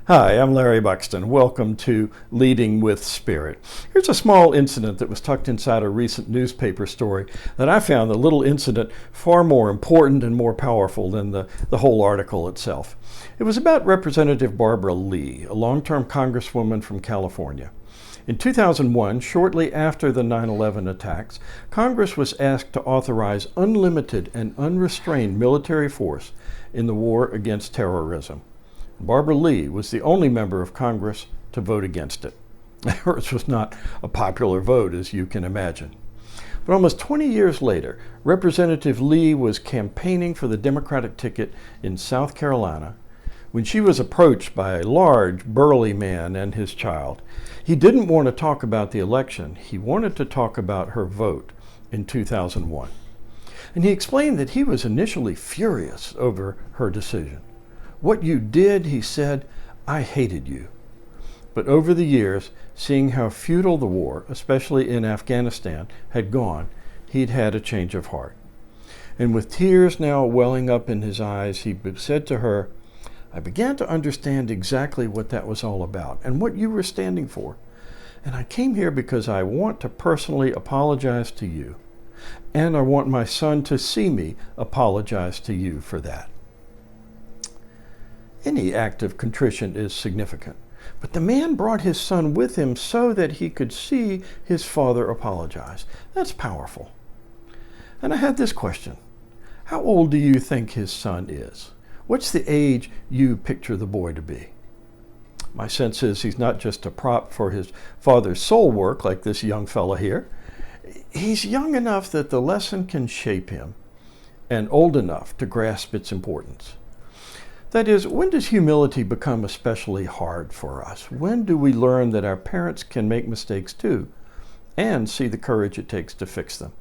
Hi, I'm Larry Buxton. Welcome to Leading with Spirit. Here's a small incident that was tucked inside a recent newspaper story that I found the little incident far more important and more powerful than the whole article itself. It was about Representative Barbara Lee, a long-term congresswoman from California. In 2001, shortly after the 9/11 attacks, Congress was asked to authorize unlimited and unrestrained military force in the war against terrorism. Barbara Lee was the only member of Congress to vote against it. Hers was not a popular vote, as you can imagine. But almost 20 years later, Representative Lee was campaigning for the Democratic ticket in South Carolina when she was approached by a large, burly man and his child. He didn't want to talk about the election. He wanted to talk about her vote in 2001. And he explained that he was initially furious over her decision. "What you did," he said, "I hated you." But over the years, seeing how futile the war, especially in Afghanistan, had gone, he'd had a change of heart. And with tears now welling up in his eyes, he said to her, "I began to understand exactly what that was all about and what you were standing for. And I came here because I want to personally apologize to you. And I want my son to see me apologize to you for that." Any act of contrition is significant, but the man brought his son with him so that he could see his father apologize. That's powerful. And I had this question. How old do you think his son is? What's the age you picture the boy to be? My sense is he's not just a prop for his father's soul work like this young fella here. He's young enough that the lesson can shape him and old enough to grasp its importance. That is, when does humility become especially hard for us? When do we learn that our parents can make mistakes too, and see the courage it takes to fix them?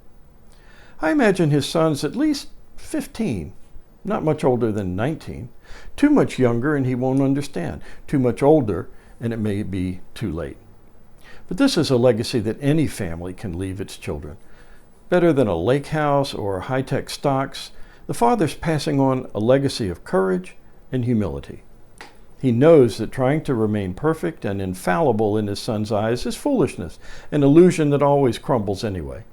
I imagine his son's at least 15, not much older than 19. Too much younger and he won't understand. Too much older and it may be too late. But this is a legacy that any family can leave its children. Better than a lake house or high-tech stocks, the father's passing on a legacy of courage and humility. He knows that trying to remain perfect and infallible in his son's eyes is foolishness, an illusion that always crumbles anyway.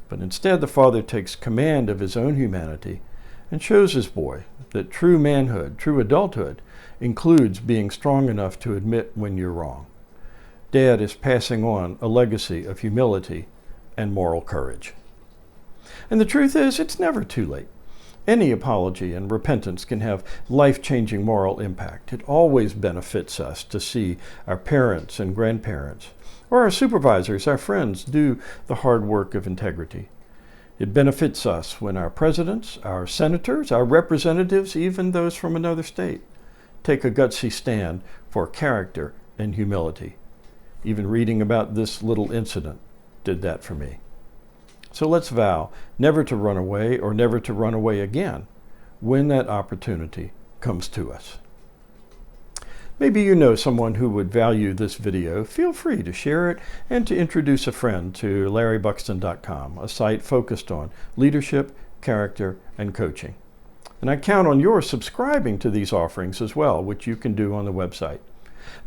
But instead, the father takes command of his own humanity and shows his boy that true manhood, true adulthood, includes being strong enough to admit when you're wrong. Dad is passing on a legacy of humility and moral courage. And the truth is, it's never too late. Any apology and repentance can have life-changing moral impact. It always benefits us to see our parents and grandparents, or our supervisors, our friends, do the hard work of integrity. It benefits us when our presidents, our senators, our representatives, even those from another state, take a gutsy stand for character and humility. Even reading about this little incident did that for me. So let's vow never to run away or never to run away again when that opportunity comes to us. Maybe you know someone who would value this video. Feel free to share it and to introduce a friend to LarryBuxton.com, a site focused on leadership, character, and coaching. And I count on your subscribing to these offerings as well, which you can do on the website.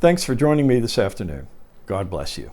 Thanks for joining me this afternoon. God bless you.